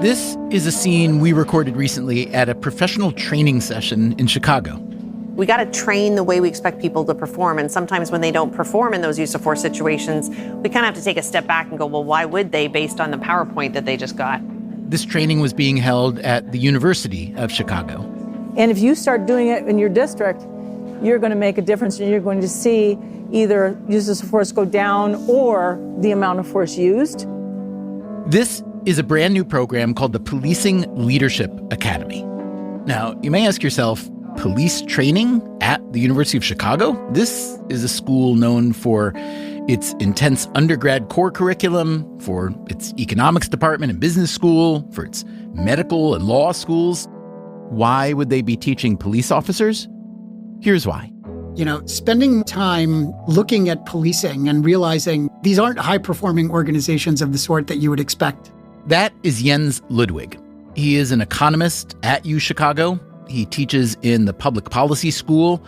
This is a scene we recorded recently at a professional training session in Chicago. We got to train the way we expect people to perform. And sometimes when they don't perform in those use of force situations, we kind of have to take a step back and go, well, why would they, based on the PowerPoint that they just got? This training was being held at the University of Chicago. And if you start doing it in your district, you're going to make a difference, and you're going to see either uses of force go down or the amount of force used. This is a brand new program called the Policing Leadership Academy. Now, you may ask yourself, police training at the University of Chicago? This is a school known for its intense undergrad core curriculum, for its economics department and business school, for its medical and law schools. Why would they be teaching police officers? Here's why. Spending time looking at policing and realizing these aren't high-performing organizations of the sort that you would expect. That is Jens Ludwig. He is an economist at UChicago. He teaches in the public policy school,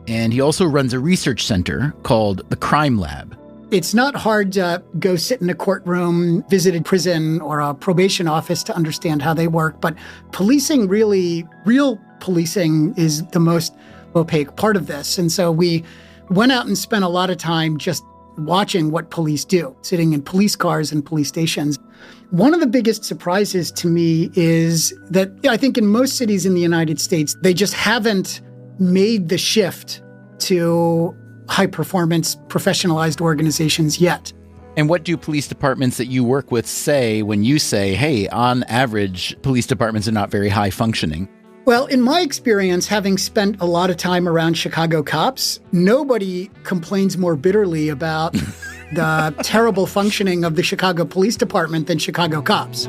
and he also runs a research center called the Crime Lab. It's not hard to go sit in a courtroom, visit a prison or a probation office to understand how they work, but policing real policing is the most opaque part of this. And so we went out and spent a lot of time just watching what police do, sitting in police cars and police stations. One of the biggest surprises to me is that I think in most cities in the United States, they just haven't made the shift to high-performance, professionalized organizations yet. And what do police departments that you work with say when you say, hey, on average, police departments are not very high functioning? Well, in my experience, having spent a lot of time around Chicago cops, nobody complains more bitterly about the terrible functioning of the Chicago Police Department than Chicago cops.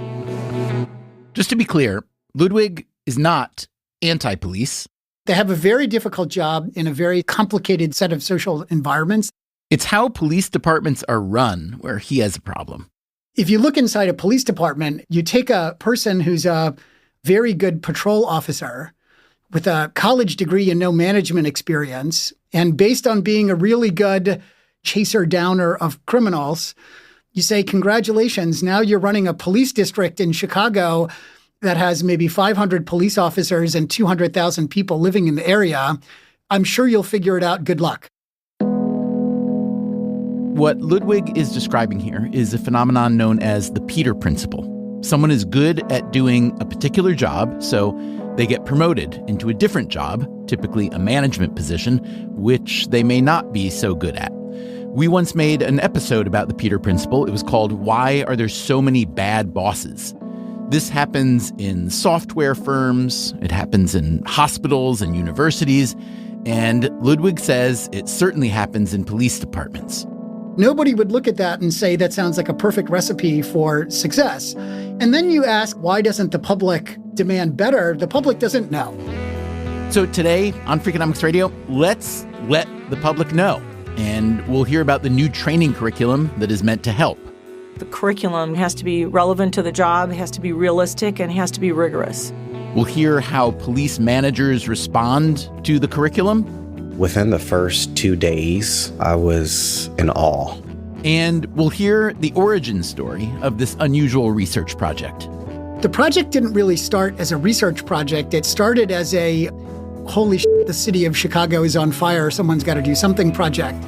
Just to be clear, Ludwig is not anti-police. They have a very difficult job in a very complicated set of social environments. It's how police departments are run where he has a problem. If you look inside a police department, you take a person who's a very good patrol officer with a college degree and no management experience, and based on being a really good chaser-downer of criminals, you say, congratulations, now you're running a police district in Chicago that has maybe 500 police officers and 200,000 people living in the area. I'm sure you'll figure it out. Good luck. What Ludwig is describing here is a phenomenon known as the Peter Principle. Someone is good at doing a particular job, so they get promoted into a different job, typically a management position, which they may not be so good at. We once made an episode about the Peter Principle. It was called Why Are There So Many Bad Bosses? This happens in software firms, it happens in hospitals and universities, and Ludwig says it certainly happens in police departments. Nobody would look at that and say that sounds like a perfect recipe for success. And then you ask, why doesn't the public demand better? The public doesn't know. So today on Freakonomics Radio, let's let the public know. And we'll hear about the new training curriculum that is meant to help. The curriculum has to be relevant to the job, has to be realistic, and has to be rigorous. We'll hear how police managers respond to the curriculum. Within the first 2 days, I was in awe. And we'll hear the origin story of this unusual research project. The project didn't really start as a research project. It started as a, holy shit, the city of Chicago is on fire, someone's got to do something project.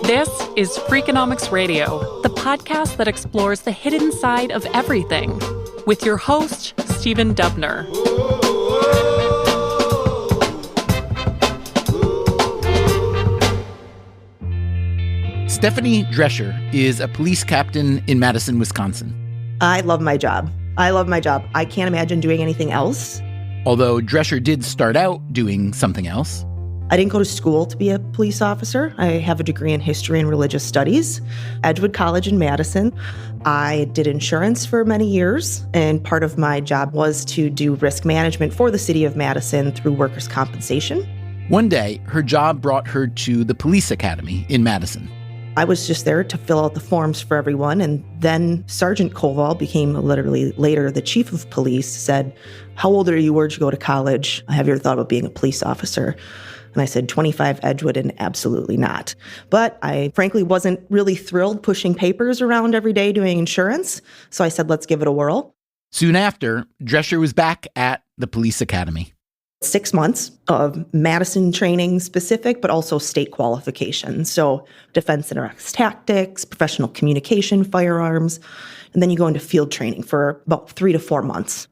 This is Freakonomics Radio, the podcast that explores the hidden side of everything, with your host, Stephen Dubner. Stephanie Drescher is a police captain in Madison, Wisconsin. I love my job. I can't imagine doing anything else. Although Drescher did start out doing something else. I didn't go to school to be a police officer. I have a degree in history and religious studies, Edgewood College in Madison. I did insurance for many years, and part of my job was to do risk management for the city of Madison through workers' compensation. One day, her job brought her to the police academy in Madison. I was just there to fill out the forms for everyone. And then Sergeant Koval became literally later the chief of police, said, "How old are you? Where'd you go to college? Have you ever thought about being a police officer?" And I said, 25 Edgewood, and absolutely not. But I frankly wasn't really thrilled pushing papers around every day doing insurance. So I said, let's give it a whirl. Soon after, Drescher was back at the police academy. 6 months of Madison training specific, but also state qualifications. So defense interacts tactics, professional communication, firearms, and then you go into field training for about 3 to 4 months.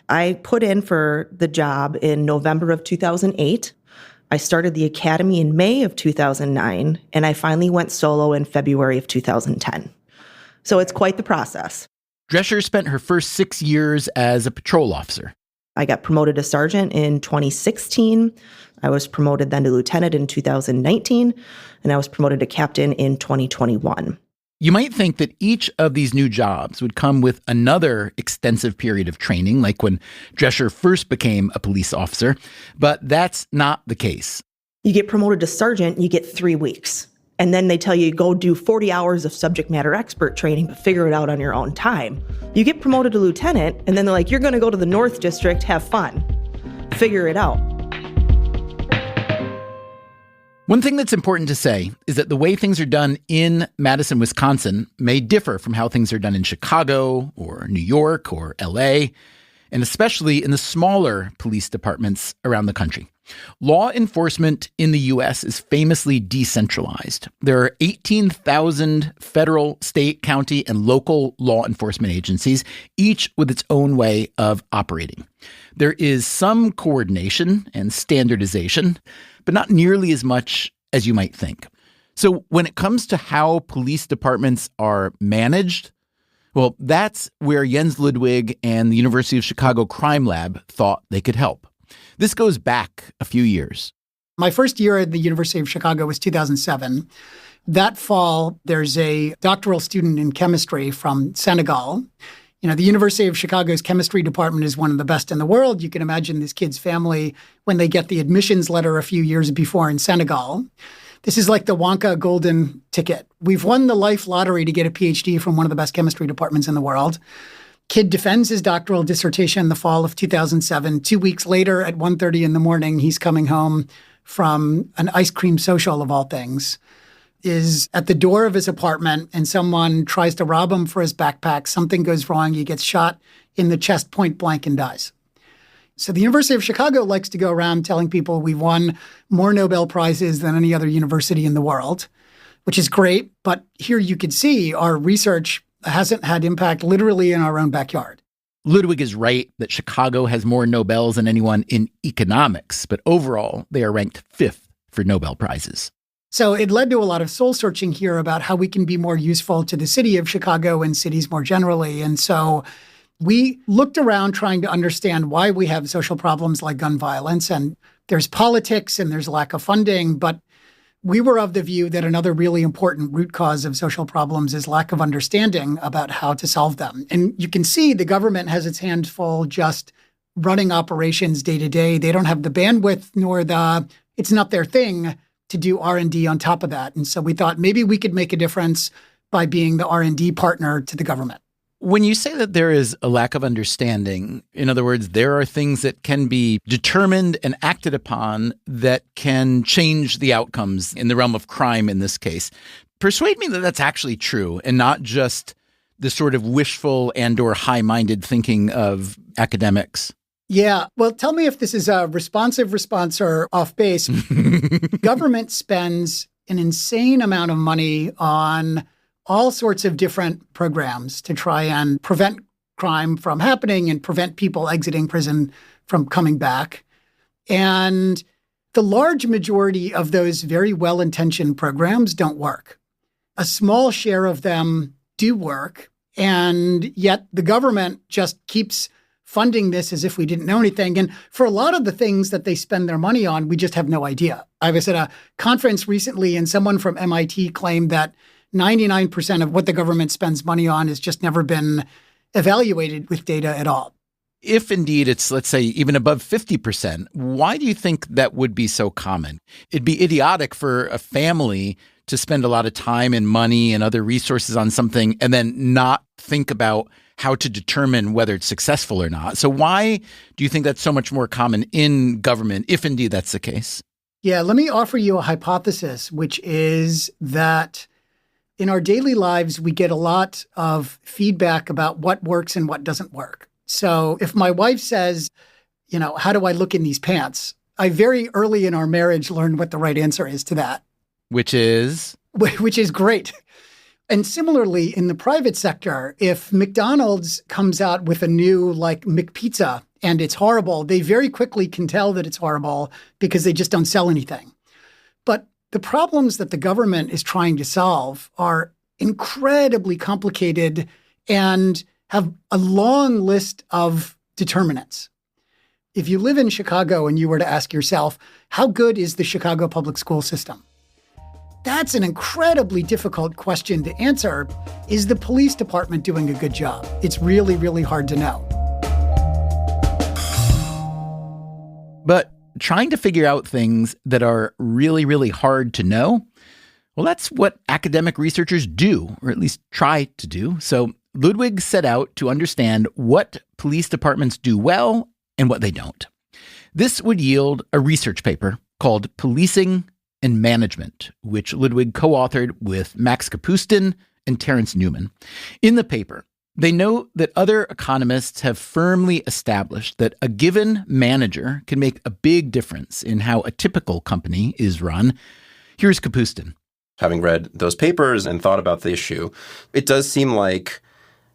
I put in for the job in November of 2008. I started the academy in May of 2009, and I finally went solo in February of 2010. So it's quite the process. Drescher spent her first 6 years as a patrol officer. I got promoted to sergeant in 2016. I was promoted then to lieutenant in 2019, and I was promoted to captain in 2021. You might think that each of these new jobs would come with another extensive period of training, like when Drescher first became a police officer, but that's not the case. You get promoted to sergeant, you get 3 weeks. And then they tell you, go do 40 hours of subject matter expert training, but figure it out on your own time. You get promoted to lieutenant, and then they're like, you're going to go to the North District, have fun. Figure it out. One thing that's important to say is that the way things are done in Madison, Wisconsin may differ from how things are done in Chicago or New York or LA, and especially in the smaller police departments around the country. Law enforcement in the U.S. is famously decentralized. There are 18,000 federal, state, county, and local law enforcement agencies, each with its own way of operating. There is some coordination and standardization, but not nearly as much as you might think. So when it comes to how police departments are managed, well, that's where Jens Ludwig and the University of Chicago Crime Lab thought they could help. This goes back a few years. My first year at the University of Chicago was 2007. That fall, there's a doctoral student in chemistry from Senegal. You know, the University of Chicago's chemistry department is one of the best in the world. You can imagine this kid's family when they get the admissions letter a few years before in Senegal. This is like the Wonka golden ticket. We've won the life lottery to get a PhD from one of the best chemistry departments in the world. Kid defends his doctoral dissertation in the fall of 2007. 2 weeks later at 1:30 in the morning, he's coming home from an ice cream social of all things, is at the door of his apartment, and someone tries to rob him for his backpack. Something goes wrong. He gets shot in the chest point blank and dies. So the University of Chicago likes to go around telling people we've won more Nobel Prizes than any other university in the world, which is great. But here you could see our research hasn't had impact literally in our own backyard. Ludwig is right that Chicago has more Nobels than anyone in economics, but overall, they are ranked 5th for Nobel Prizes. So it led to a lot of soul searching here about how we can be more useful to the city of Chicago and cities more generally. And so we looked around trying to understand why we have social problems like gun violence. And there's politics and there's lack of funding, but we were of the view that another really important root cause of social problems is lack of understanding about how to solve them. And you can see the government has its hands full just running operations day to day. They don't have the bandwidth nor it's not their thing to do R&D on top of that. And so we thought maybe we could make a difference by being the R&D partner to the government. When you say that there is a lack of understanding, in other words, there are things that can be determined and acted upon that can change the outcomes in the realm of crime in this case. Persuade me that that's actually true and not just the sort of wishful and or high-minded thinking of academics. Yeah. Well, tell me if this is a responsive response or off base. Government spends an insane amount of money on all sorts of different programs to try and prevent crime from happening and prevent people exiting prison from coming back. And the large majority of those very well-intentioned programs don't work. A small share of them do work, and yet the government just keeps funding this as if we didn't know anything. And for a lot of the things that they spend their money on, we just have no idea. I was at a conference recently, and someone from MIT claimed that 99% of what the government spends money on has just never been evaluated with data at all. If indeed it's, let's say, even above 50%, why do you think that would be so common? It'd be idiotic for a family to spend a lot of time and money and other resources on something and then not think about how to determine whether it's successful or not. So why do you think that's so much more common in government, if indeed that's the case? Yeah, let me offer you a hypothesis, which is that in our daily lives, we get a lot of feedback about what works and what doesn't work. So if my wife says, how do I look in these pants? I very early in our marriage learned what the right answer is to that. Which is? Which is great. And similarly, in the private sector, if McDonald's comes out with a new McPizza and it's horrible, they very quickly can tell that it's horrible because they just don't sell anything. But the problems that the government is trying to solve are incredibly complicated and have a long list of determinants. If you live in Chicago and you were to ask yourself, how good is the Chicago public school system? That's an incredibly difficult question to answer. Is the police department doing a good job? It's really, really hard to know. But trying to figure out things that are really, really hard to know, well, that's what academic researchers do, or at least try to do. So Ludwig set out to understand what police departments do well and what they don't. This would yield a research paper called Policing and Management, which Ludwig co-authored with Max Kapustin and Terence Newman. In the paper, they note that other economists have firmly established that a given manager can make a big difference in how a typical company is run. Here's Kapustin. Having read those papers and thought about the issue, it does seem like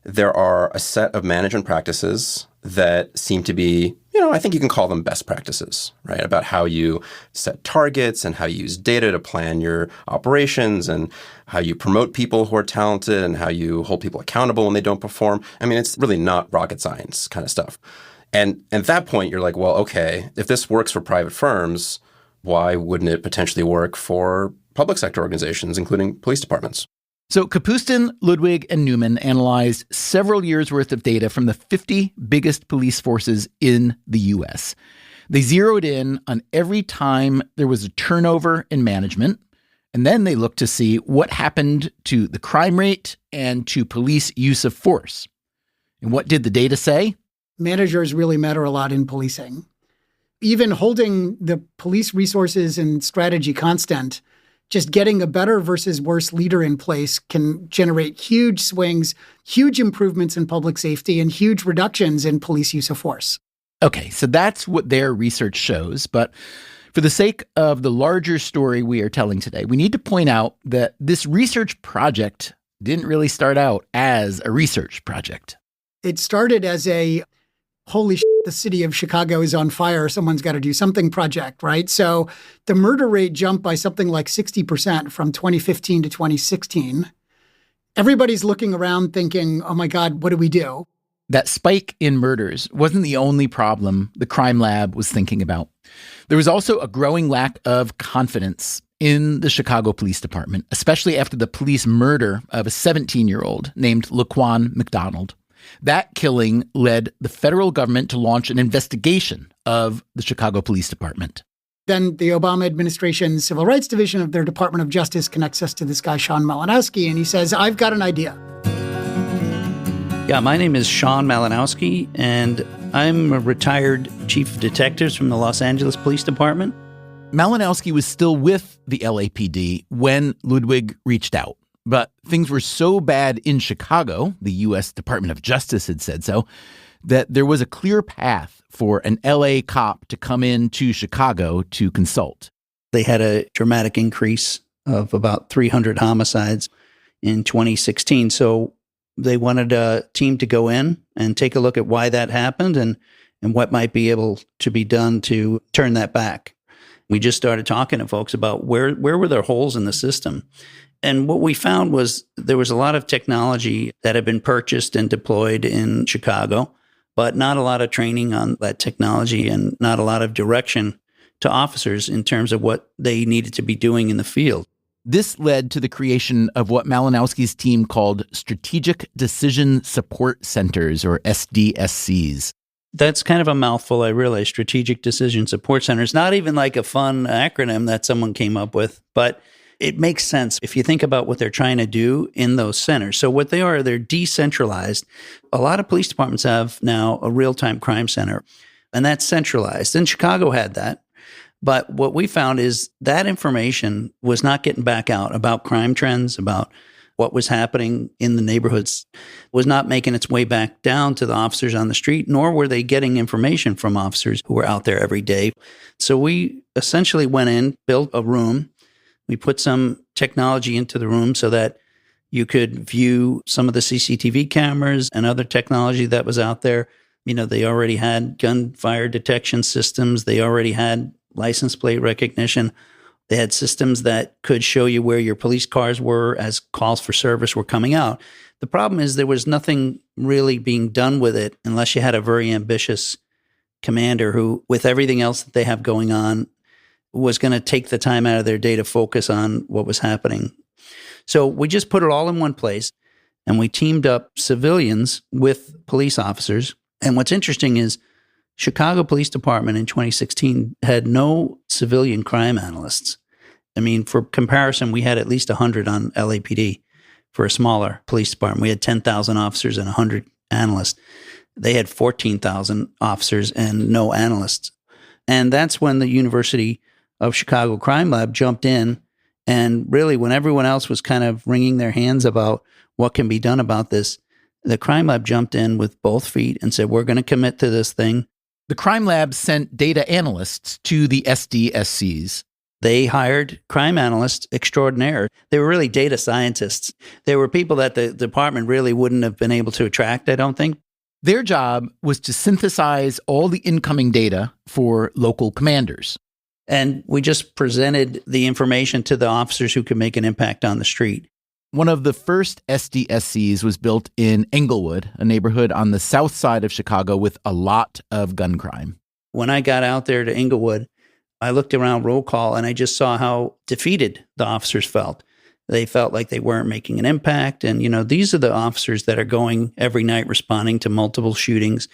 there are a set of management practices that seem to be, I think you can call them best practices, right? About how you set targets and how you use data to plan your operations and how you promote people who are talented and how you hold people accountable when they don't perform. I mean, it's really not rocket science kind of stuff. And at that point, you're like, well, okay, if this works for private firms, why wouldn't it potentially work for public sector organizations, including police departments? So Kapustin, Ludwig, and Newman analyzed several years' worth of data from the 50 biggest police forces in the U.S. They zeroed in on every time there was a turnover in management, and then they looked to see what happened to the crime rate and to police use of force. And what did the data say? Managers really matter a lot in policing. Even holding the police resources and strategy constant, just getting a better versus worse leader in place can generate huge swings, huge improvements in public safety, and huge reductions in police use of force. Okay, so that's what their research shows. But for the sake of the larger story we are telling today, we need to point out that this research project didn't really start out as a research project. It started as a holy shit, the city of Chicago is on fire, someone's got to do something project, right? So the murder rate jumped by something like 60% from 2015 to 2016. Everybody's looking around thinking, oh my God, what do we do? That spike in murders wasn't the only problem the crime lab was thinking about. There was also a growing lack of confidence in the Chicago Police Department, especially after the police murder of a 17-year-old named Laquan McDonald. That killing led the federal government to launch an investigation of the Chicago Police Department. Then the Obama administration's Civil Rights Division of their Department of Justice connects us to this guy, Shawn Malinowski, and he says, I've got an idea. Yeah, my name is Shawn Malinowski, and I'm a retired chief of detectives from the Los Angeles Police Department. Malinowski was still with the LAPD when Ludwig reached out. But things were so bad in Chicago, the U.S. Department of Justice had said so, that there was a clear path for an L.A. cop to come into Chicago to consult. They had a dramatic increase of about 300 homicides in 2016. So they wanted a team to go in and take a look at why that happened and what might be able to be done to turn that back. We just started talking to folks about where were there holes in the system. And what we found was there was a lot of technology that had been purchased and deployed in Chicago, but not a lot of training on that technology and not a lot of direction to officers in terms of what they needed to be doing in the field. This led to the creation of what Malinowski's team called Strategic Decision Support Centers, or SDSCs. That's kind of a mouthful, I realize, Strategic Decision Support Centers. Not even like a fun acronym that someone came up with, but it makes sense if you think about what they're trying to do in those centers. So what they are, they're decentralized. A lot of police departments have now a real-time crime center, and that's centralized. And Chicago had that. But what we found is that information was not getting back out about crime trends, about what was happening in the neighborhoods, was not making its way back down to the officers on the street, nor were they getting information from officers who were out there every day. So we essentially went in, built a room. We put some technology into the room so that you could view some of the CCTV cameras and other technology that was out there. They already had gunfire detection systems. They already had license plate recognition. They had systems that could show you where your police cars were as calls for service were coming out. The problem is there was nothing really being done with it unless you had a very ambitious commander who, with everything else that they have going on, was going to take the time out of their day to focus on what was happening. So we just put it all in one place, and we teamed up civilians with police officers. And what's interesting is Chicago Police Department in 2016 had no civilian crime analysts. I mean, for comparison, we had at least 100 on LAPD for a smaller police department. We had 10,000 officers and 100 analysts. They had 14,000 officers and no analysts. And that's when the University of Chicago Crime Lab jumped in. And really, when everyone else was kind of wringing their hands about what can be done about this, the Crime Lab jumped in with both feet and said, we're going to commit to this thing. The Crime Lab sent data analysts to the SDSCs. They hired crime analysts extraordinaire. They were really data scientists. They were people that the department really wouldn't have been able to attract, I don't think. Their job was to synthesize all the incoming data for local commanders. And we just presented the information to the officers who could make an impact on the street. One of the first SDSCs was built in Englewood, a neighborhood on the south side of Chicago with a lot of gun crime. When I got out there to Englewood, I looked around roll call and I just saw how defeated the officers felt. They felt like they weren't making an impact. And, these are the officers that are going every night responding to multiple shootings.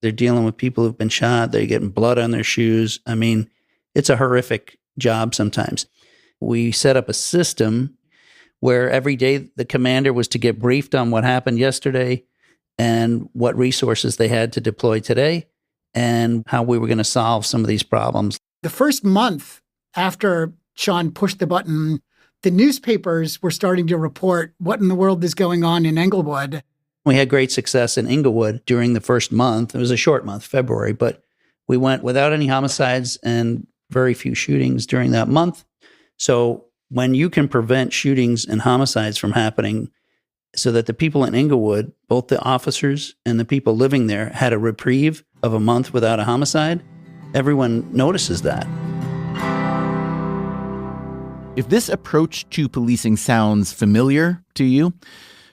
They're dealing with people who've been shot. They're getting blood on their shoes. I mean, it's a horrific job sometimes. We set up a system where every day the commander was to get briefed on what happened yesterday and what resources they had to deploy today and how we were going to solve some of these problems. The first month after Shawn pushed the button, the newspapers were starting to report what in the world is going on in Englewood. We had great success in Englewood during the first month. It was a short month, February, but we went without any homicides and very few shootings during that month. So when you can prevent shootings and homicides from happening so that the people in Englewood, both the officers and the people living there, had a reprieve of a month without a homicide, everyone notices that. If this approach to policing sounds familiar to you,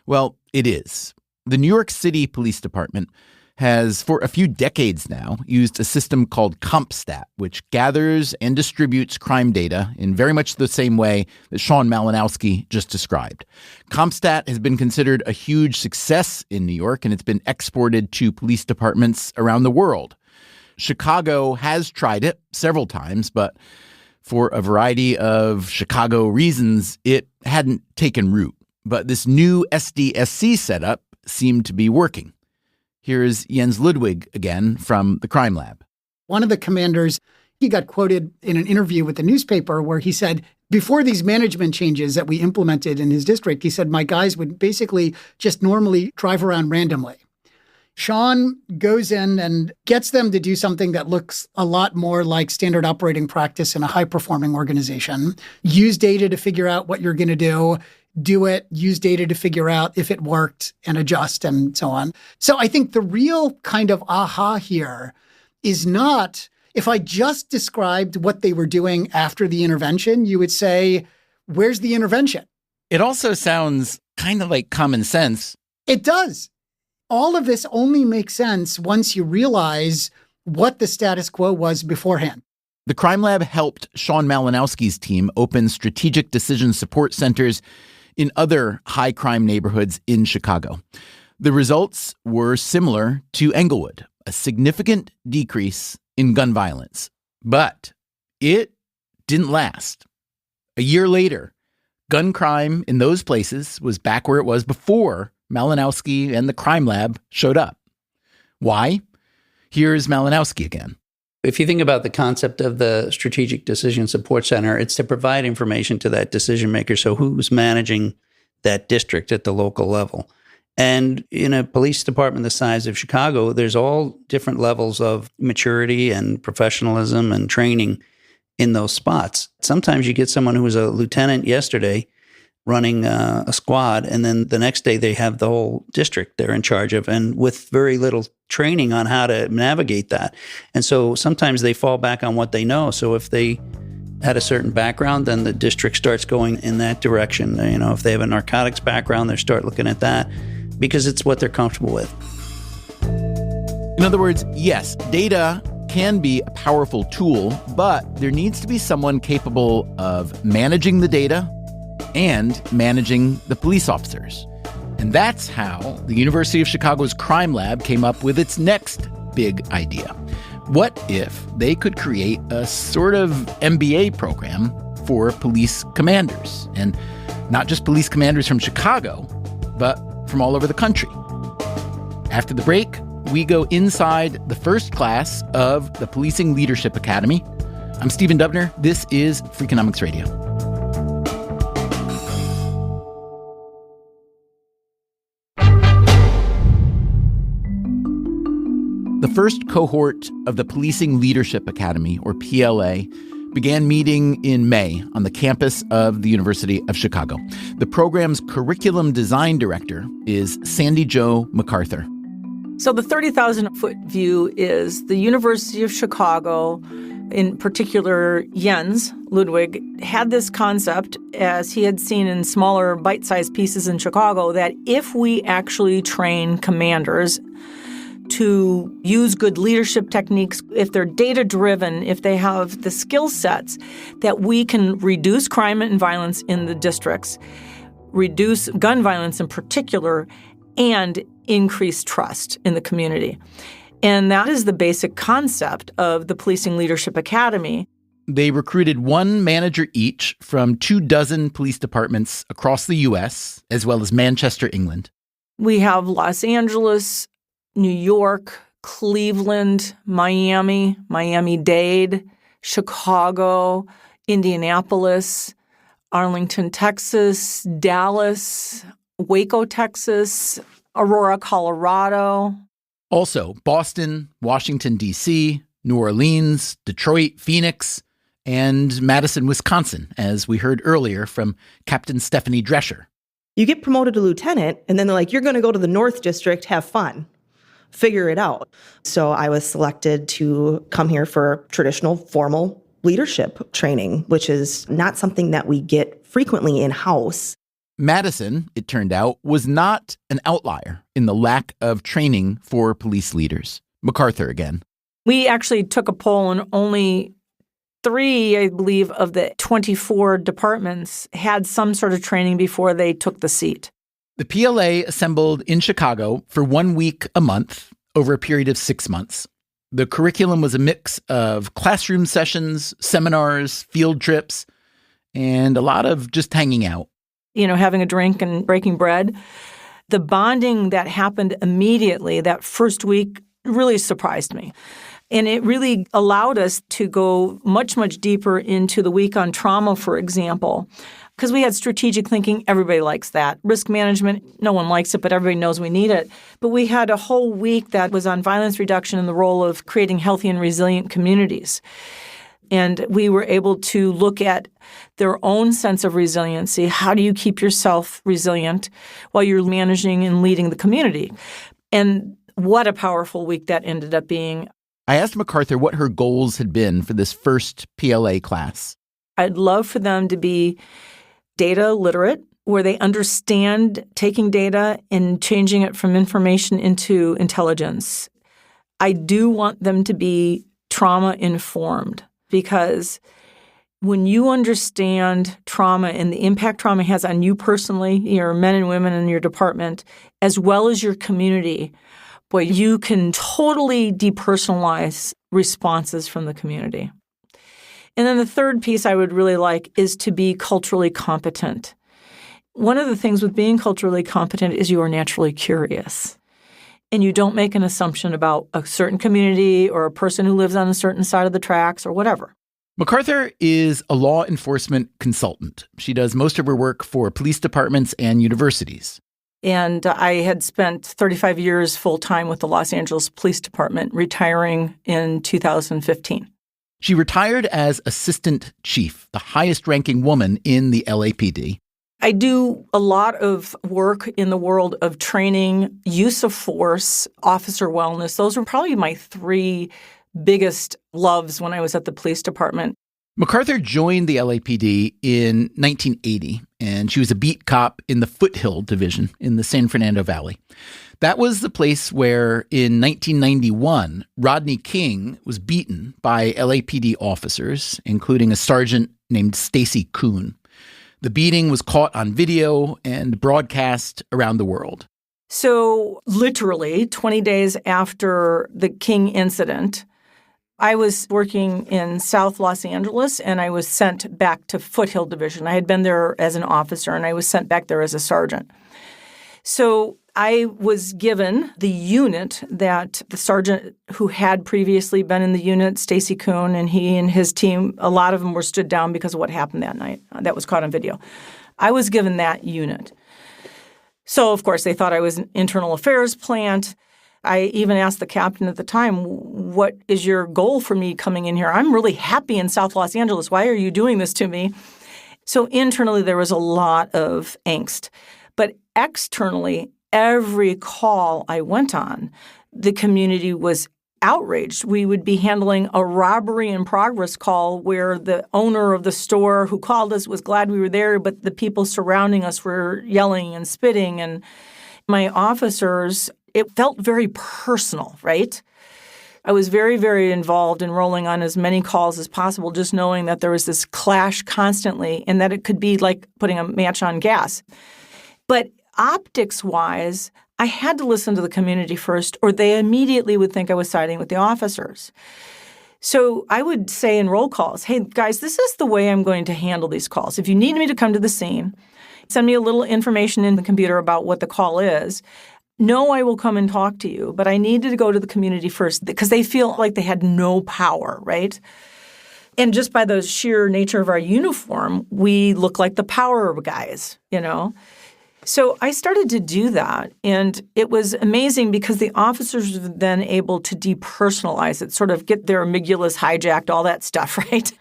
well, it is. The New York City Police Department has, for a few decades now, used a system called Compstat, which gathers and distributes crime data in very much the same way that Shawn Malinowski just described. Compstat has been considered a huge success in New York, and it's been exported to police departments around the world. Chicago has tried it several times, but for a variety of Chicago reasons, it hadn't taken root. But this new SDSC setup seemed to be working. Here's Jens Ludwig again from the Crime Lab. One of the commanders, he got quoted in an interview with the newspaper where he said, before these management changes that we implemented in his district, he said, my guys would basically just normally drive around randomly. Shawn goes in and gets them to do something that looks a lot more like standard operating practice in a high-performing organization. Use data to figure out what you're going to do it, use data to figure out if it worked, and adjust, and so on. So I think the real kind of aha here is not, if I just described what they were doing after the intervention, you would say, where's the intervention? It also sounds kind of like common sense. It does. All of this only makes sense once you realize what the status quo was beforehand. The Crime Lab helped Shawn Malinowski's team open strategic decision support centers in other high-crime neighborhoods in Chicago. The results were similar to Englewood, a significant decrease in gun violence. But it didn't last. A year later, gun crime in those places was back where it was before Malinowski and the crime lab showed up. Why? Here's Malinowski again. If you think about the concept of the Strategic Decision Support Center, it's to provide information to that decision maker. So who's managing that district at the local level? And in a police department the size of Chicago, there's all different levels of maturity and professionalism and training in those spots. Sometimes you get someone who was a lieutenant yesterday running a squad, and then the next day they have the whole district they're in charge of, and with very little training on how to navigate that. And so sometimes they fall back on what they know. So if they had a certain background, then the district starts going in that direction. You know, if they have a narcotics background, they start looking at that because it's what they're comfortable with. In other words, yes, data can be a powerful tool, but there needs to be someone capable of managing the data and managing the police officers. And that's how the University of Chicago's crime lab came up with its next big idea. What if they could create a sort of MBA program for police commanders? And not just police commanders from Chicago, but from all over the country. After the break, we go inside the first class of the Policing Leadership Academy. I'm Stephen Dubner. This is Freakonomics Radio. The first cohort of the Policing Leadership Academy, or PLA, began meeting in May on the campus of the University of Chicago. The program's curriculum design director is Sandy Jo MacArthur. So the 30,000-foot view is the University of Chicago, in particular Jens, Ludwig, had this concept, as he had seen in smaller bite-sized pieces in Chicago, that if we actually train commanders to use good leadership techniques, if they're data-driven, if they have the skill sets, that we can reduce crime and violence in the districts, reduce gun violence in particular, and increase trust in the community. And that is the basic concept of the Policing Leadership Academy. They recruited one manager each from 24 police departments across the U.S., as well as Manchester, England. We have Los Angeles, New York, Cleveland, Miami, Miami-Dade, Chicago, Indianapolis, Arlington, Texas, Dallas, Waco, Texas, Aurora, Colorado. Also, Boston, Washington, D.C., New Orleans, Detroit, Phoenix, and Madison, Wisconsin, as we heard earlier from Captain Stephanie Drescher. You get promoted to lieutenant, and then they're like, you're going to go to the North District, have fun, figure it out. So I was selected to come here for traditional formal leadership training, which is not something that we get frequently in-house. Madison, it turned out, was not an outlier in the lack of training for police leaders. MacArthur again. We actually took a poll, and only 3, I believe, of the 24 departments had some sort of training before they took the seat. The PLA assembled in Chicago for 1 week a month over a period of 6 months. The curriculum was a mix of classroom sessions, seminars, field trips, and a lot of just hanging out. You know, having a drink and breaking bread. The bonding that happened immediately that first week really surprised me. And it really allowed us to go much, much deeper into the week on trauma, for example, because we had strategic thinking. Everybody likes that. Risk management, no one likes it, but everybody knows we need it. But we had a whole week that was on violence reduction and the role of creating healthy and resilient communities. And we were able to look at their own sense of resiliency. How do you keep yourself resilient while you're managing and leading the community? And what a powerful week that ended up being. I asked MacArthur what her goals had been for this first PLA class. I'd love for them to be data literate, where they understand taking data and changing it from information into intelligence. I do want them to be trauma-informed, because when you understand trauma and the impact trauma has on you personally, your men and women in your department, as well as your community, boy, you can totally depersonalize responses from the community. And then the third piece I would really like is to be culturally competent. One of the things with being culturally competent is you are naturally curious. And you don't make an assumption about a certain community or a person who lives on a certain side of the tracks or whatever. MacArthur is a law enforcement consultant. She does most of her work for police departments and universities. And I had spent 35 years full-time with the Los Angeles Police Department, retiring in 2015. She retired as assistant chief, the highest-ranking woman in the LAPD. I do a lot of work in the world of training, use of force, officer wellness. Those were probably my three biggest loves when I was at the police department. MacArthur joined the LAPD in 1980, and she was a beat cop in the Foothill Division in the San Fernando Valley. That was the place where, in 1991, Rodney King was beaten by LAPD officers, including a sergeant named Stacy Kuhn. The beating was caught on video and broadcast around the world. So literally 20 days after the King incident, I was working in South Los Angeles, and I was sent back to Foothill Division. I had been there as an officer, and I was sent back there as a sergeant. So I was given the unit that the sergeant who had previously been in the unit, Stacy Kuhn, and he and his team, a lot of them were stood down because of what happened that night. That was caught on video. I was given that unit. So, of course, they thought I was an internal affairs plant. I even asked the captain at the time, what is your goal for me coming in here? I'm really happy in South Los Angeles. Why are you doing this to me? So internally, there was a lot of angst. But externally, every call I went on, the community was outraged. We would be handling a robbery in progress call where the owner of the store who called us was glad we were there, but the people surrounding us were yelling and spitting. And my officers, it felt very personal, right? I was very, very involved in rolling on as many calls as possible, just knowing that there was this clash constantly and that it could be like putting a match on gas. But optics-wise, I had to listen to the community first, or they immediately would think I was siding with the officers. So I would say in roll calls, hey, guys, this is the way I'm going to handle these calls. If you need me to come to the scene, send me a little information in the computer about what the call is. No, I will come and talk to you, but I needed to go to the community first because they feel like they had no power, right? And just by the sheer nature of our uniform, we look like the power guys, you know? So I started to do that, and it was amazing because the officers were then able to depersonalize it, sort of get their amygdalas hijacked, all that stuff, right?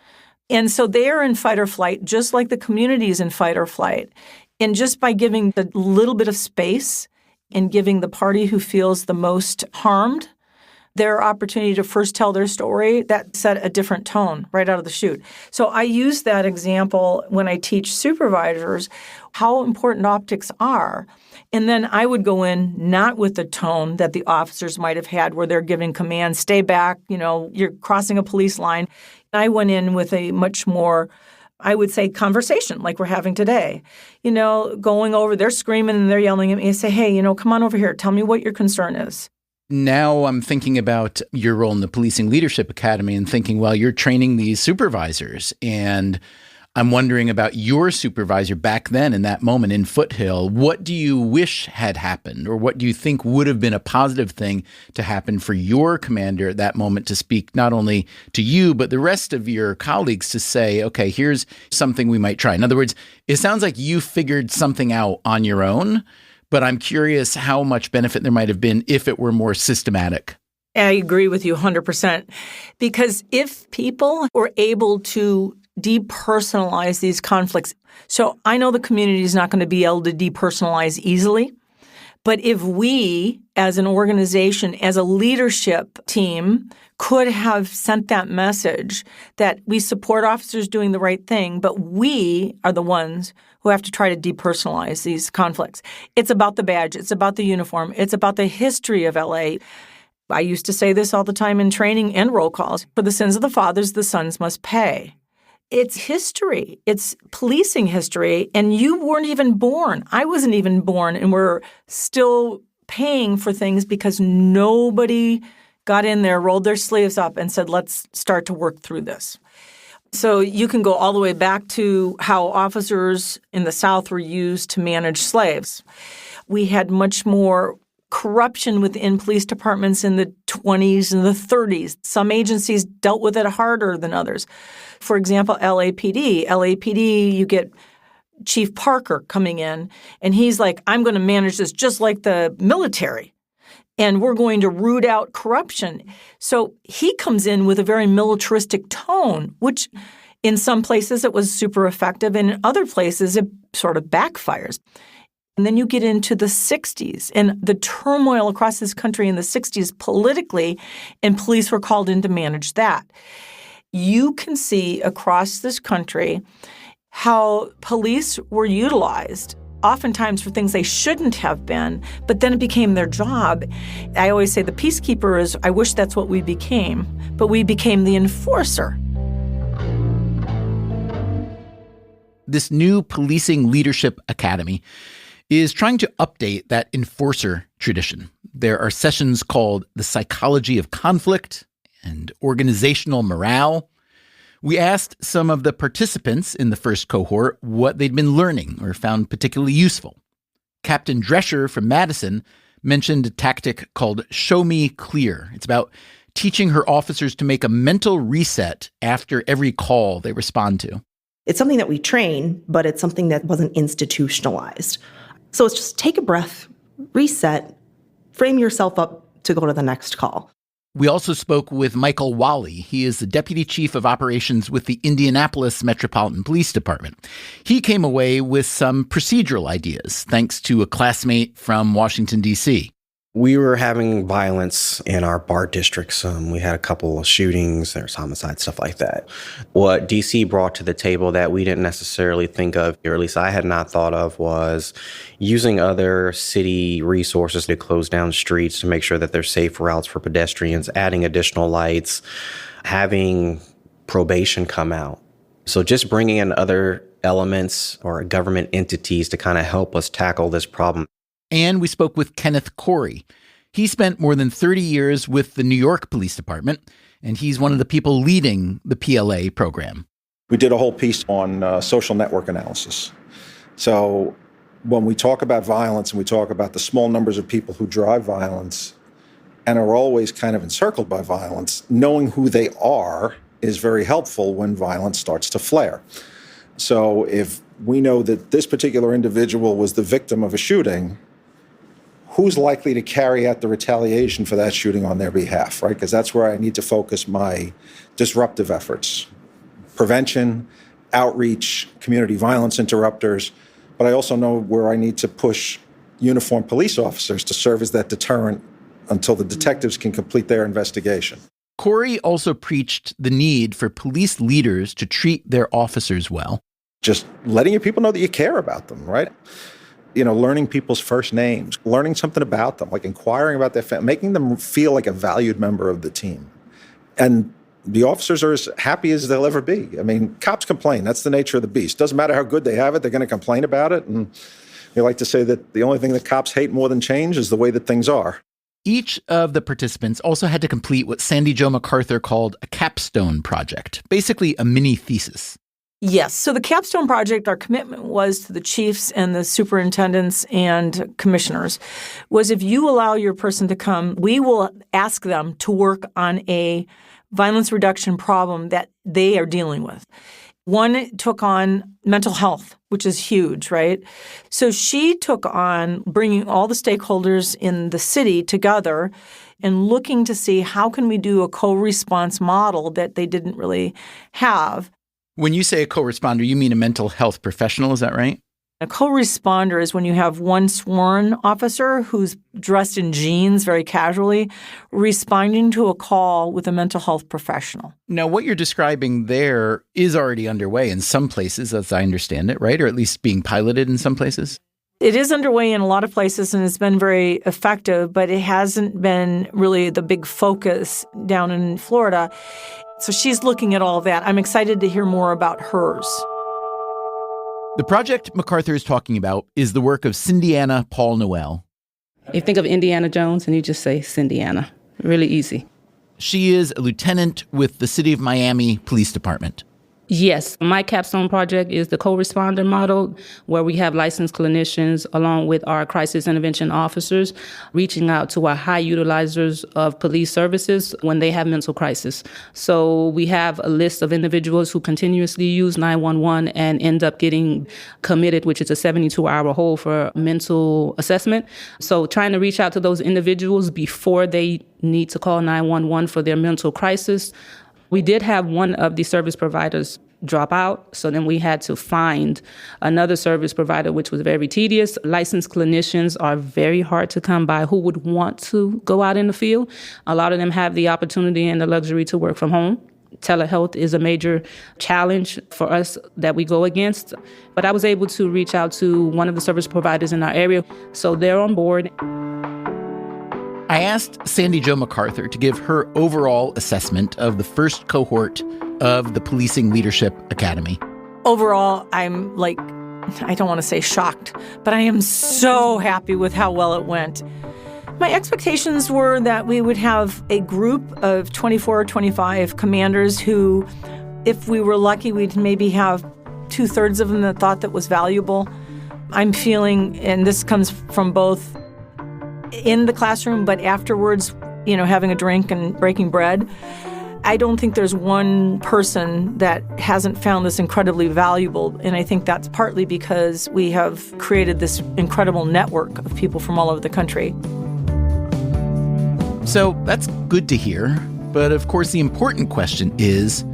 And so they are in fight or flight, just like the community is in fight or flight. And just by giving a little bit of space and giving the party who feels the most harmed their opportunity to first tell their story, that set a different tone right out of the chute. So I use that example when I teach supervisors how important optics are. And then I would go in not with the tone that the officers might have had where they're giving commands, stay back, you know, you're crossing a police line. I went in with a much more, I would say, conversation like we're having today. You know, going over, they're screaming and they're yelling at me and say, hey, you know, come on over here. Tell me what your concern is. Now I'm thinking about your role in the Policing Leadership Academy and thinking, well, you're training these supervisors. And I'm wondering about your supervisor back then in that moment in Foothill. What do you wish had happened, or what do you think would have been a positive thing to happen for your commander at that moment to speak not only to you, but the rest of your colleagues to say, okay, here's something we might try. In other words, it sounds like you figured something out on your own, but I'm curious how much benefit there might have been if it were more systematic. I agree with you 100%. Because if people were able to depersonalize these conflicts, so I know the community is not going to be able to depersonalize easily, but if we as an organization, as a leadership team, could have sent that message that we support officers doing the right thing, but we are the ones who have to try to depersonalize these conflicts. It's about the badge. It's about the uniform. It's about the history of LA. I used to say this all the time in training and roll calls. For the sins of the fathers, the sons must pay. It's history. It's policing history. And you weren't even born. I wasn't even born. And we're still paying for things because nobody got in there, rolled their sleeves up, and said, let's start to work through this. So you can go all the way back to how officers in the South were used to manage slaves. We had much more corruption within police departments in the 20s and the 30s. Some agencies dealt with it harder than others. For example, LAPD, you get Chief Parker coming in, and he's like, I'm going to manage this just like the military, and we're going to root out corruption. So he comes in with a very militaristic tone, which in some places it was super effective, and in other places it sort of backfires. And then you get into the 60s and the turmoil across this country in the 60s politically, and police were called in to manage that. You can see across this country how police were utilized oftentimes for things they shouldn't have been, but then it became their job. I always say the peacekeeper is, I wish that's what we became, but we became the enforcer. This new Policing Leadership Academy is trying to update that enforcer tradition. There are sessions called The Psychology of Conflict and Organizational Morale. We asked some of the participants in the first cohort what they'd been learning or found particularly useful. Captain Drescher from Madison mentioned a tactic called Show Me Clear. It's about teaching her officers to make a mental reset after every call they respond to. It's something that we train, but it's something that wasn't institutionalized. So it's just take a breath, reset, frame yourself up to go to the next call. We also spoke with Michael Wally. He is the Deputy Chief of Operations with the Indianapolis Metropolitan Police Department. He came away with some procedural ideas, thanks to a classmate from Washington, D.C. We were having violence in our bar districts. We had a couple of shootings, there's homicide, stuff like that. What DC brought to the table that we didn't necessarily think of, or at least I had not thought of, was using other city resources to close down streets to make sure that there's safe routes for pedestrians, adding additional lights, having probation come out. So just bringing in other elements or government entities to kind of help us tackle this problem. And we spoke with Kenneth Corey. He spent more than 30 years with the New York Police Department, and he's one of the people leading the PLA program. We did a whole piece on social network analysis. So when we talk about violence and we talk about the small numbers of people who drive violence and are always kind of encircled by violence, knowing who they are is very helpful when violence starts to flare. So if we know that this particular individual was the victim of a shooting, who's likely to carry out the retaliation for that shooting on their behalf, right? Because that's where I need to focus my disruptive efforts. Prevention, outreach, community violence interrupters. But I also know where I need to push uniformed police officers to serve as that deterrent until the detectives can complete their investigation. Corey also preached the need for police leaders to treat their officers well. Just letting your people know that you care about them, right? You know, learning people's first names, learning something about them, like inquiring about their family, making them feel like a valued member of the team. And the officers are as happy as they'll ever be. I mean, cops complain. That's the nature of the beast. Doesn't matter how good they have it, they're going to complain about it. And we like to say that the only thing that cops hate more than change is the way that things are. Each of the participants also had to complete what Sandy Jo MacArthur called a Capstone Project, basically a mini thesis. Yes. So the Capstone Project, our commitment was to the chiefs and the superintendents and commissioners, was if you allow your person to come, we will ask them to work on a violence reduction problem that they are dealing with. One took on mental health, which is huge, right? So she took on bringing all the stakeholders in the city together and looking to see how can we do a co-response model that they didn't really have. When you say a co-responder, you mean a mental health professional, is that right? A co-responder is when you have one sworn officer who's dressed in jeans very casually, responding to a call with a mental health professional. Now, what you're describing there is already underway in some places, as I understand it, right? Or at least being piloted in some places? It is underway in a lot of places, and it's been very effective, but it hasn't been really the big focus down in Florida. So she's looking at all of that. I'm excited to hear more about hers. The project MacArthur is talking about is the work of Ciana Paul Noel. You think of Indiana Jones and you just say Cindiana. Really easy. She is a lieutenant with the City of Miami Police Department. Yes, my Capstone Project is the co-responder model where we have licensed clinicians along with our crisis intervention officers reaching out to our high utilizers of police services when they have mental crisis. So we have a list of individuals who continuously use 911 and end up getting committed, which is a 72-hour hold for mental assessment. So trying to reach out to those individuals before they need to call 911 for their mental crisis. We did have one of the service providers drop out, so then we had to find another service provider, which was very tedious. Licensed clinicians are very hard to come by who would want to go out in the field. A lot of them have the opportunity and the luxury to work from home. Telehealth is a major challenge for us that we go against. But I was able to reach out to one of the service providers in our area, so they're on board. I asked Sandy Jo MacArthur to give her overall assessment of the first cohort of the Policing Leadership Academy. Overall, I'm I don't want to say shocked, but I am so happy with how well it went. My expectations were that we would have a group of 24 or 25 commanders who, if we were lucky, we'd maybe have 2/3 of them that thought that was valuable. I'm feeling, and this comes from both in the classroom, but afterwards, having a drink and breaking bread, I don't think there's one person that hasn't found this incredibly valuable. And I think that's partly because we have created this incredible network of people from all over the country. So that's good to hear. But of course, the important question is,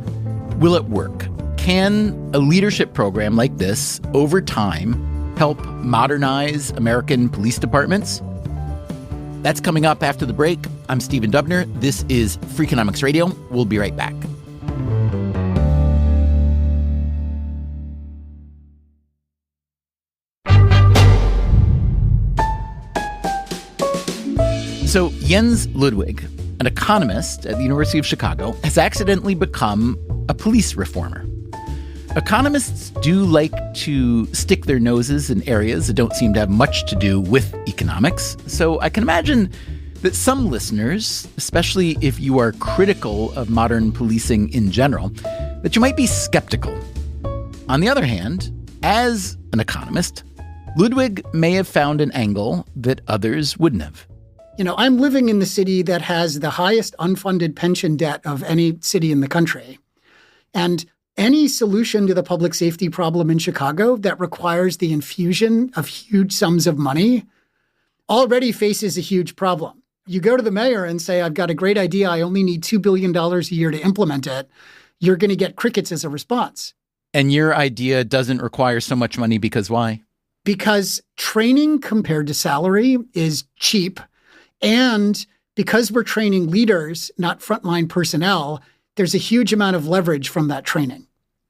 will it work? Can a leadership program like this, over time, help modernize American police departments? That's coming up after the break. I'm Stephen Dubner. This is Freakonomics Radio. We'll be right back. So Jens Ludwig, an economist at the University of Chicago, has accidentally become a police reformer. Economists do like to stick their noses in areas that don't seem to have much to do with economics. So I can imagine that some listeners, especially if you are critical of modern policing in general, that you might be skeptical. On the other hand, as an economist, Ludwig may have found an angle that others wouldn't have. I'm living in the city that has the highest unfunded pension debt of any city in the country. And any solution to the public safety problem in Chicago that requires the infusion of huge sums of money already faces a huge problem. You go to the mayor and say, I've got a great idea. I only need $2 billion a year to implement it. You're going to get crickets as a response. And your idea doesn't require so much money because why? Because training compared to salary is cheap. And because we're training leaders, not frontline personnel, there's a huge amount of leverage from that training.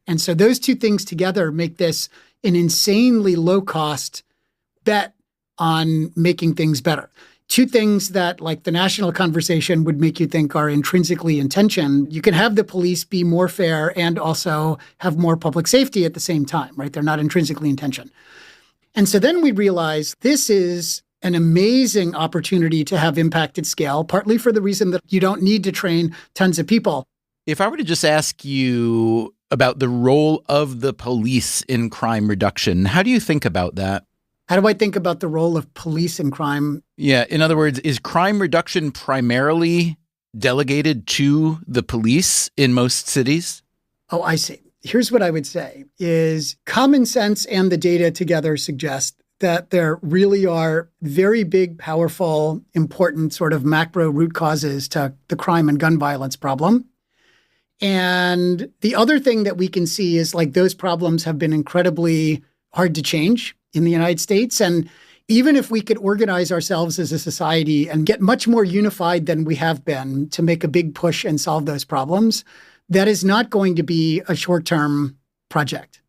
And so those two things together make this an insanely low-cost bet on making things better. Two things that, like the national conversation, would make you think are intrinsically in tension. You can have the police be more fair and also have more public safety at the same time, right? They're not intrinsically in tension. And so then we realize this is an amazing opportunity to have impact at scale, partly for the reason that you don't need to train tons of people. If I were to just ask you about the role of the police in crime reduction, how do you think about that? How do I think about the role of police in crime? Yeah, in other words, is crime reduction primarily delegated to the police in most cities? Oh, I see. Here's what I would say is common sense and the data together suggest that there really are very big, powerful, important sort of macro root causes to the crime and gun violence problem. And the other thing that we can see is those problems have been incredibly hard to change in the United States. And even if we could organize ourselves as a society and get much more unified than we have been to make a big push and solve those problems, that is not going to be a short-term project.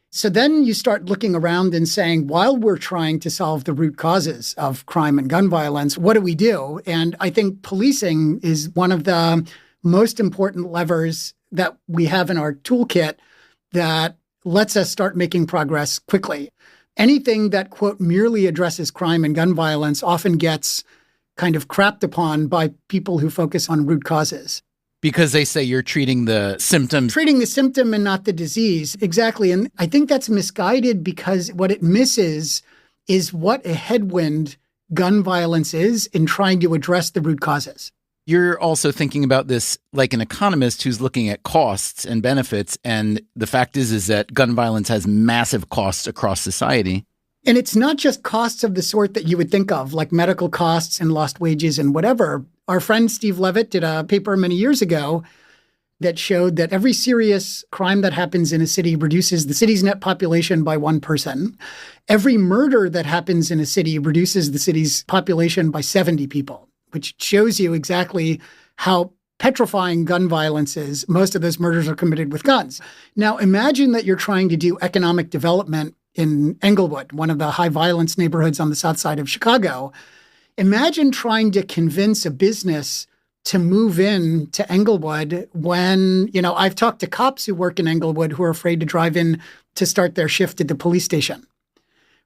So then you start looking around and saying, while we're trying to solve the root causes of crime and gun violence, what do we do? And I think policing is one of the most important levers that we have in our toolkit that lets us start making progress quickly. Anything that, quote, merely addresses crime and gun violence often gets kind of crapped upon by people who focus on root causes. Because they say you're treating the symptoms. Treating the symptom and not the disease. Exactly. And I think that's misguided because what it misses is what a headwind gun violence is in trying to address the root causes. You're also thinking about this like an economist who's looking at costs and benefits. And the fact is that gun violence has massive costs across society. And it's not just costs of the sort that you would think of, like medical costs and lost wages and whatever. Our friend Steve Levitt did a paper many years ago that showed that every serious crime that happens in a city reduces the city's net population by one person. Every murder that happens in a city reduces the city's population by 70 people, which shows you exactly how petrifying gun violence is. Most of those murders are committed with guns. Now, imagine that you're trying to do economic development in Englewood, one of the high violence neighborhoods on the south side of Chicago. Imagine trying to convince a business to move in to Englewood when, I've talked to cops who work in Englewood who are afraid to drive in to start their shift at the police station.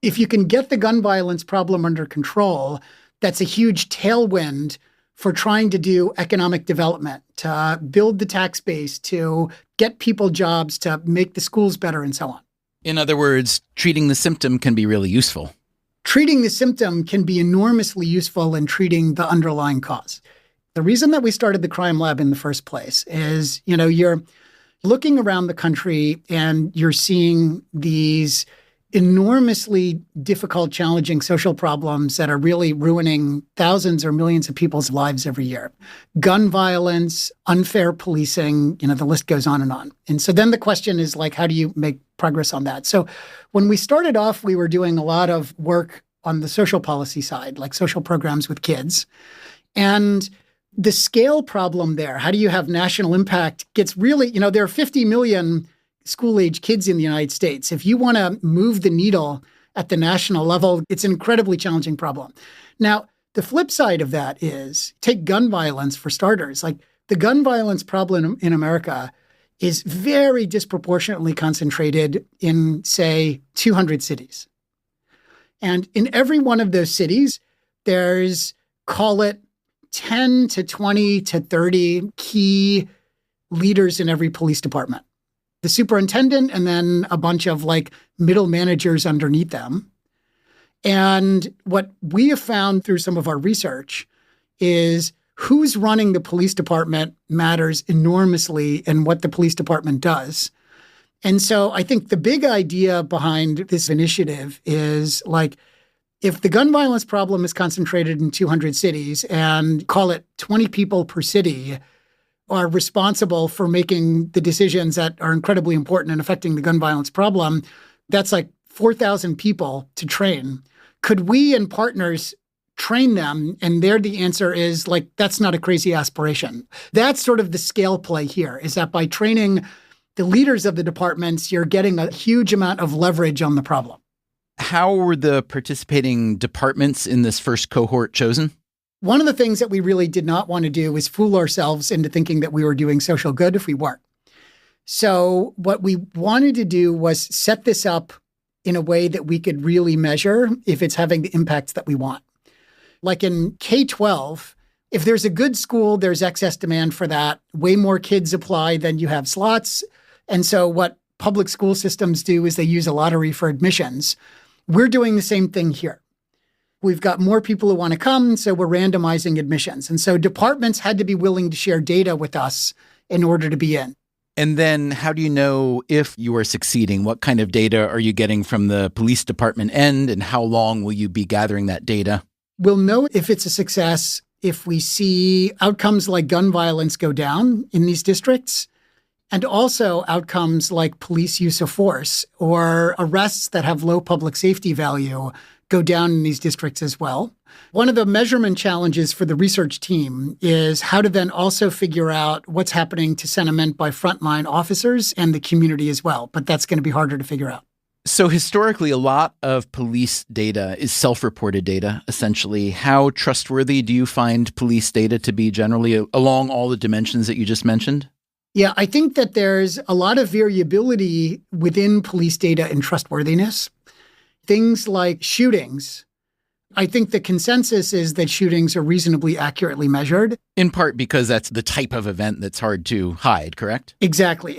If you can get the gun violence problem under control, that's a huge tailwind for trying to do economic development, to build the tax base, to get people jobs, to make the schools better, and so on. In other words, treating the symptom can be really useful. Treating the symptom can be enormously useful in treating the underlying cause. The reason that we started the crime lab in the first place is, you're looking around the country and you're seeing these enormously difficult, challenging social problems that are really ruining thousands or millions of people's lives every year. Gun violence, unfair policing, the list goes on and on. And so then the question is how do you make progress on that? So when we started off, we were doing a lot of work on the social policy side, like social programs with kids. And the scale problem there, how do you have national impact, gets really, there are 50 million school-age kids in the United States. If you want to move the needle at the national level, it's an incredibly challenging problem. Now, the flip side of that is take gun violence for starters. The gun violence problem in America is very disproportionately concentrated in, say, 200 cities. And in every one of those cities, there's, call it 10 to 20 to 30 key leaders in every police department. The superintendent and then a bunch of middle managers underneath them. And what we have found through some of our research is who's running the police department matters enormously in what the police department does. And so I think the big idea behind this initiative is if the gun violence problem is concentrated in 200 cities and call it 20 people per city are responsible for making the decisions that are incredibly important in affecting the gun violence problem, that's 4,000 people to train. Could we and partners train them? And there the answer is that's not a crazy aspiration. That's sort of the scale play here, is that by training the leaders of the departments, you're getting a huge amount of leverage on the problem. How were the participating departments in this first cohort chosen? One of the things that we really did not want to do was fool ourselves into thinking that we were doing social good if we weren't. So what we wanted to do was set this up in a way that we could really measure if it's having the impacts that we want. Like in K-12, if there's a good school, there's excess demand for that. Way more kids apply than you have slots. And so what public school systems do is they use a lottery for admissions. We're doing the same thing here. We've got more people who want to come, so we're randomizing admissions. And so departments had to be willing to share data with us in order to be in. And then how do you know if you are succeeding? What kind of data are you getting from the police department end, and how long will you be gathering that data? We'll know if it's a success if we see outcomes like gun violence go down in these districts, and also outcomes like police use of force or arrests that have low public safety value go down in these districts as well. One of the measurement challenges for the research team is how to then also figure out what's happening to sentiment by frontline officers and the community as well. But that's going to be harder to figure out. So historically, a lot of police data is self-reported data, essentially. How trustworthy do you find police data to be generally along all the dimensions that you just mentioned? Yeah, I think that there's a lot of variability within police data and trustworthiness. Things like shootings I think the consensus is that shootings are reasonably accurately measured. In part because that's the type of event that's hard to hide, correct? Exactly.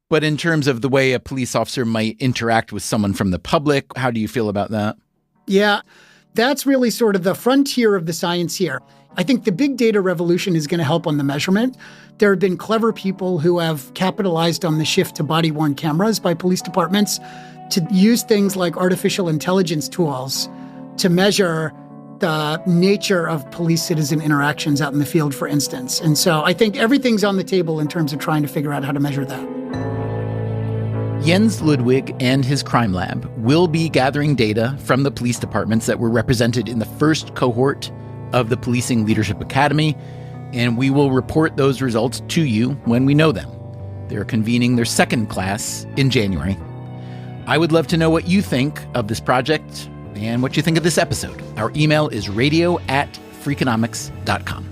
But in terms of the way a police officer might interact with someone from the public, how do you feel about that? Yeah, that's really sort of the frontier of the science here. I think the big data revolution is going to help on the measurement. There have been clever people who have capitalized on the shift to body-worn cameras by police departments to use things like artificial intelligence tools to measure the nature of police-citizen interactions out in the field, for instance. And so I think everything's on the table in terms of trying to figure out how to measure that. Jens Ludwig and his crime lab will be gathering data from the police departments that were represented in the first cohort of the Policing Leadership Academy, and we will report those results to you when we know them. They're convening their second class in January. I would love to know what you think of this project and what you think of this episode. Our email is radio@freakonomics.com.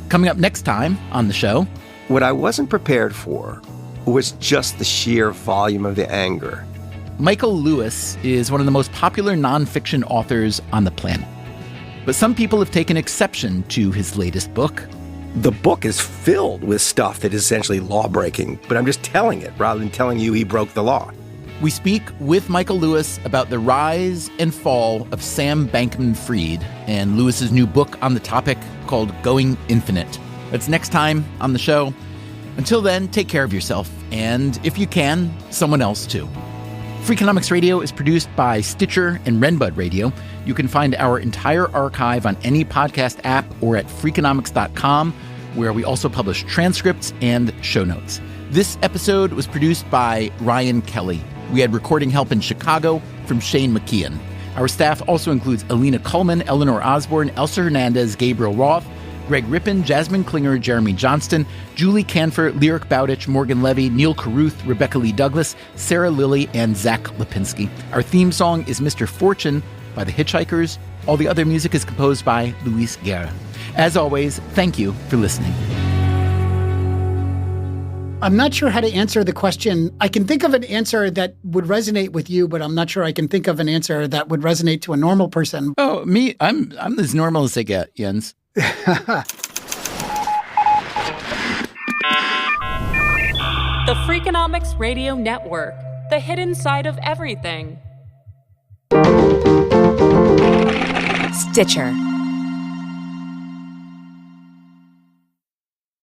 Coming up next time on the show. What I wasn't prepared for was just the sheer volume of the anger. Michael Lewis is one of the most popular nonfiction authors on the planet. But some people have taken exception to his latest book. The book is filled with stuff that is essentially law-breaking, but I'm just telling it rather than telling you he broke the law. We speak with Michael Lewis about the rise and fall of Sam Bankman-Fried and Lewis's new book on the topic called Going Infinite. That's next time on the show. Until then, take care of yourself, and if you can, someone else too. Freakonomics Radio is produced by Stitcher and Renbud Radio. You can find our entire archive on any podcast app or at freakonomics.com, where we also publish transcripts and show notes. This episode was produced by Ryan Kelly. We had recording help in Chicago from Shane McKeon. Our staff also includes Alina Kuhlman, Eleanor Osborne, Elsa Hernandez, Gabriel Roth, Greg Rippin, Jasmine Klinger, Jeremy Johnston, Julie Canfer, Lyric Bowditch, Morgan Levy, Neil Carruth, Rebecca Lee Douglas, Sarah Lilly, and Zach Lipinski. Our theme song is Mr. Fortune by The Hitchhikers. All the other music is composed by Luis Guerra. As always, thank you for listening. I'm not sure how to answer the question. I can think of an answer that would resonate with you, but I'm not sure I can think of an answer that would resonate to a normal person. Oh, me? I'm as normal as they get, Jens. The Freakonomics Radio Network, the hidden side of everything. Stitcher.